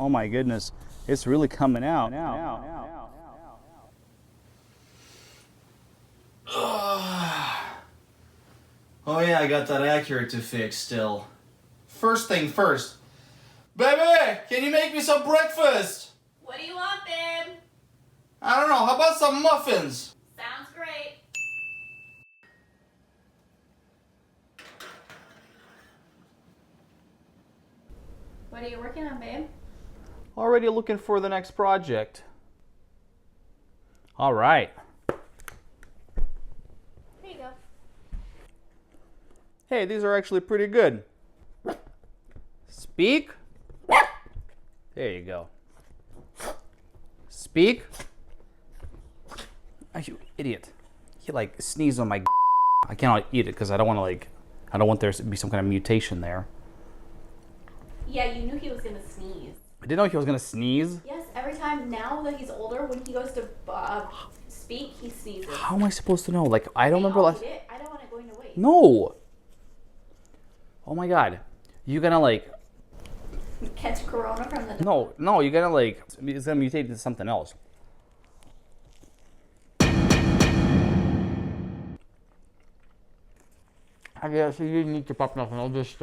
Oh my goodness, it's really coming out. Oh yeah, I got that accurate to fix still. First thing first. Baby, can you make me some breakfast? What do you want, babe? I don't know, how about some muffins? Sounds great. What are you working on, babe? Already looking for the next project. All right. Here you go. Hey, these are actually pretty good. Speak. There you go. Speak. Oh, you idiot. He like sneezed on my I cannot eat it because I don't want to I don't want there to be some kind of mutation there. Yeah, you knew he was gonna sneeze. I didn't know he was gonna sneeze. Yes, every time now that he's older, when he goes to speak, he sneezes. How am I supposed to know? Like, I don't remember last. I don't want it going to waste. No. Oh my God. You gonna Catch corona from the No, you're gonna it's gonna mutate into something else. I guess you didn't need to pop nothing. I'll just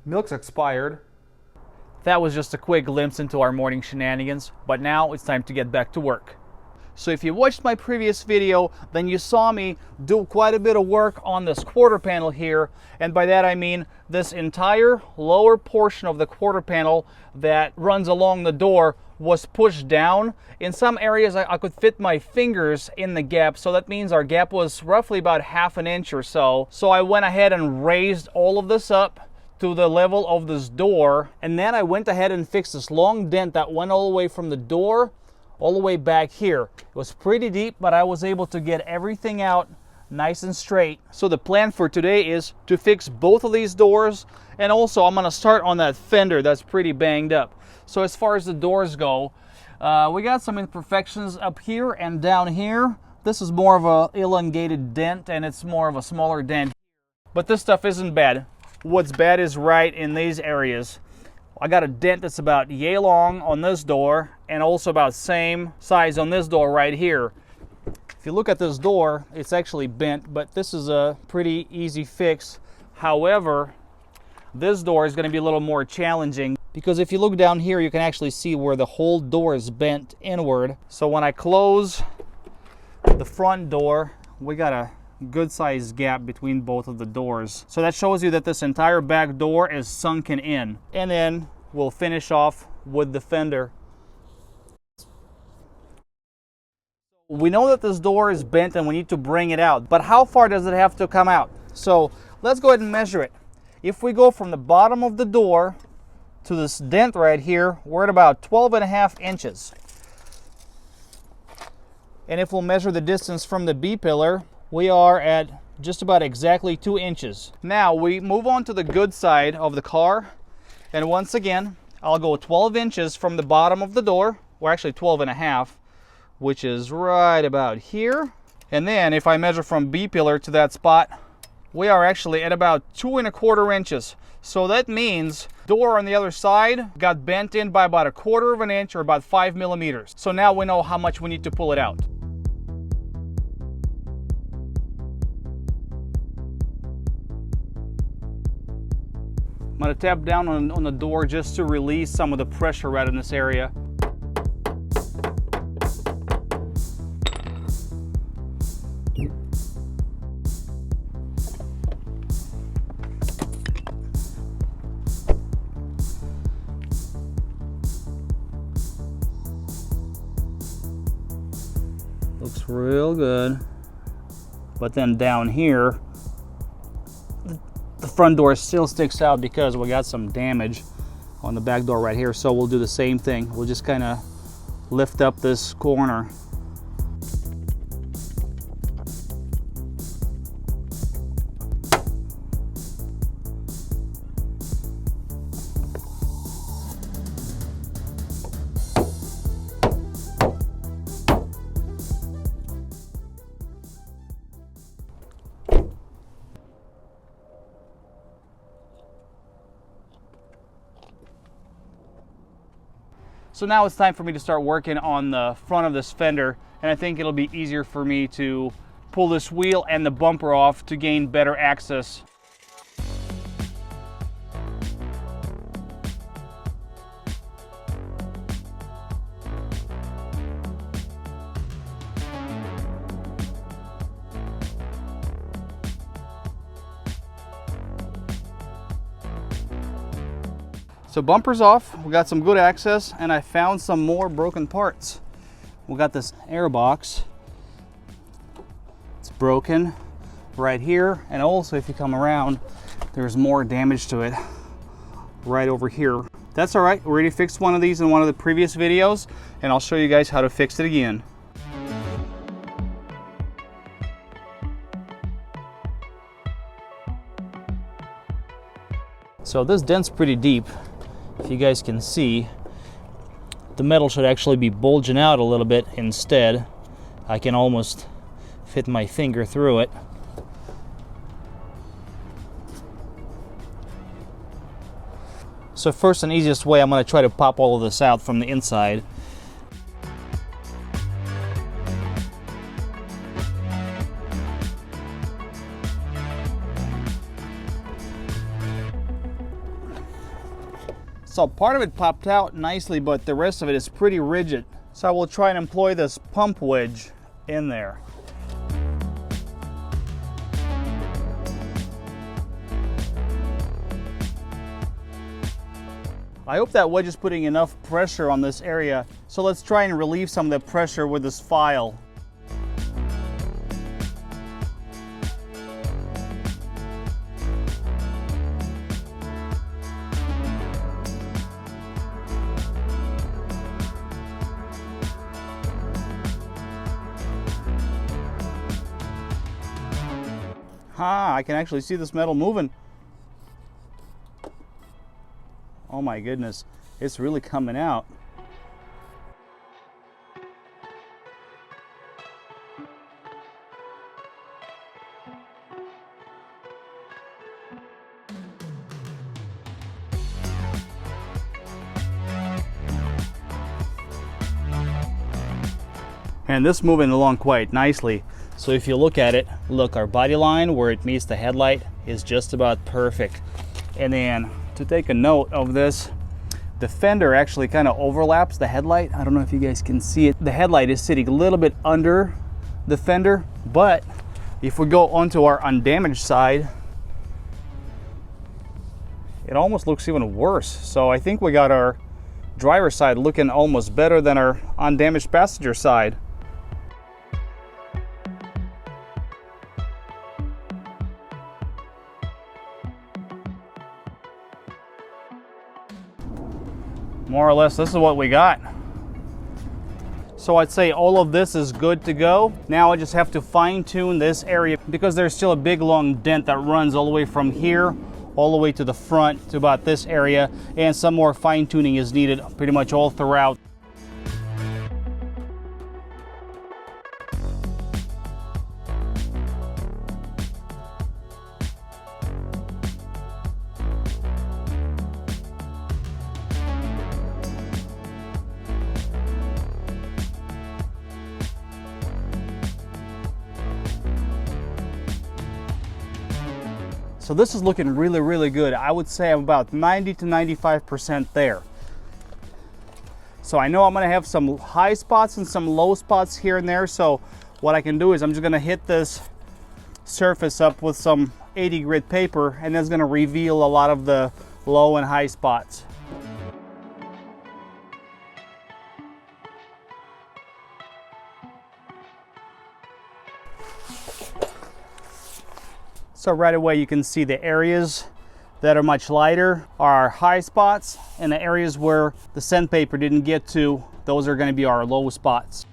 Milk's expired. That was just a quick glimpse into our morning shenanigans, but now it's time to get back to work. So if you watched my previous video, then you saw me do quite a bit of work on this quarter panel here, and by that I mean this entire lower portion of the quarter panel that runs along the door was pushed down. In some areas I could fit my fingers in the gap, so that means our gap was roughly about 1/2 inch or so. So I went ahead and raised all of this up to the level of this door, and then I went ahead and fixed this long dent that went all the way from the door all the way back here. It was pretty deep, but I was able to get everything out nice and straight. So the plan for today is to fix both of these doors, and also I'm gonna start on that fender that's pretty banged up. So as far as the doors go, we got some imperfections up here and down here. This is more of a elongated dent, and it's more of a smaller dent. But this stuff isn't bad. What's bad is right in these areas. I got a dent that's about yay long on this door, and also about same size on this door right here. If you look at this door, it's actually bent, but this is a pretty easy fix. However, this door is going to be a little more challenging, because if you look down here, you can actually see where the whole door is bent inward. So when I close the front door, we got a good sized gap between both of the doors. So that shows you that this entire back door is sunken in. And then we'll finish off with the fender. We know that this door is bent and we need to bring it out, but how far does it have to come out? So let's go ahead and measure it. If we go from the bottom of the door to this dent right here, we're at about 12.5 inches. And if we'll measure the distance from the B-pillar, we are at just about exactly 2 inches. Now we move on to the good side of the car, and once again I'll go 12 inches from the bottom of the door, or actually 12.5, which is right about here. And then if I measure from B-pillar to that spot, we are actually at about 2.25 inches. So that means door on the other side got bent in by about 1/4 inch, or about 5 millimeters. So now we know how much we need to pull it out. I'm going to tap down on the door just to release some of the pressure right in this area. Looks real good. But then down here, the front door still sticks out because we got some damage on the back door right here. So we'll do the same thing. We'll just kind of lift up this corner. So now it's time for me to start working on the front of this fender, and I think it'll be easier for me to pull this wheel and the bumper off to gain better access. So bumper's off, we got some good access, and I found some more broken parts. We got this air box. It's broken right here, and also if you come around, there's more damage to it right over here. That's all right, we already fixed one of these in one of the previous videos, and I'll show you guys how to fix it again. So this dent's pretty deep. If you guys can see, the metal should actually be bulging out a little bit instead. I can almost fit my finger through it. So first and easiest way, I'm going to try to pop all of this out from the inside. So part of it popped out nicely, but the rest of it is pretty rigid. So I will try and employ this pump wedge in there. I hope that wedge is putting enough pressure on this area. So let's try and relieve some of the pressure with this file. I can actually see this metal moving. Oh my goodness, it's really coming out. And this is moving along quite nicely. So if you look at it, look, our body line where it meets the headlight is just about perfect. And then to take a note of this, the fender actually kind of overlaps the headlight. I don't know if you guys can see it. The headlight is sitting a little bit under the fender, but if we go onto our undamaged side, it almost looks even worse. So I think we got our driver's side looking almost better than our undamaged passenger side. More or less, this is what we got. So I'd say all of this is good to go. Now I just have to fine tune this area because there's still a big long dent that runs all the way from here all the way to the front to about this area, and some more fine tuning is needed pretty much all throughout. So this is looking really, really good. I would say I'm about 90 to 95% there. So I know I'm gonna have some high spots and some low spots here and there. So what I can do is I'm just gonna hit this surface up with some 80 grit paper, and that's gonna reveal a lot of the low and high spots. So right away you can see the areas that are much lighter are high spots, and the areas where the sandpaper didn't get to, those are going to be our low spots.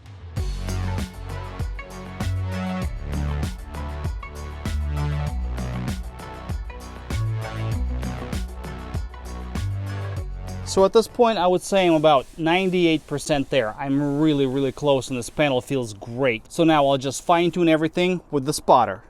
So at this point I would say I'm about 98% there. I'm really, really close, and this panel feels great. So now I'll just fine tune everything with the spotter.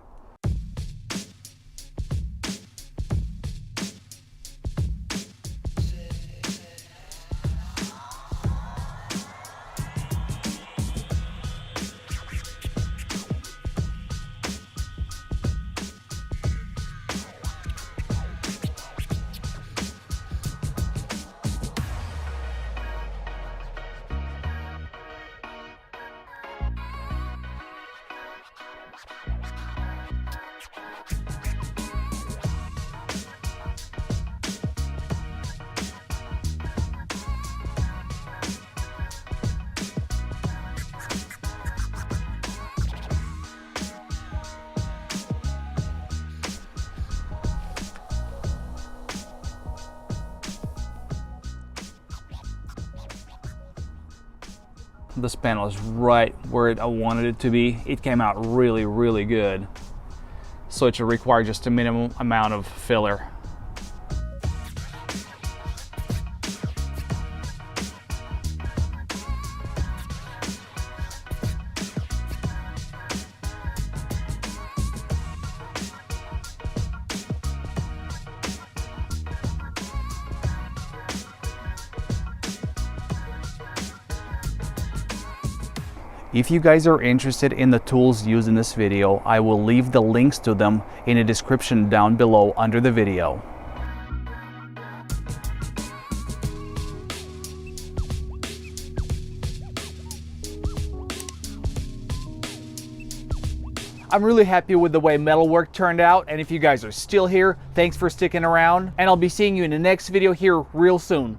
This panel is right where I wanted it to be. It came out really, really good. So it should require just a minimum amount of filler. If you guys are interested in the tools used in this video, I will leave the links to them in the description down below under the video. I'm really happy with the way metalwork turned out, and if you guys are still here, thanks for sticking around, and I'll be seeing you in the next video here real soon.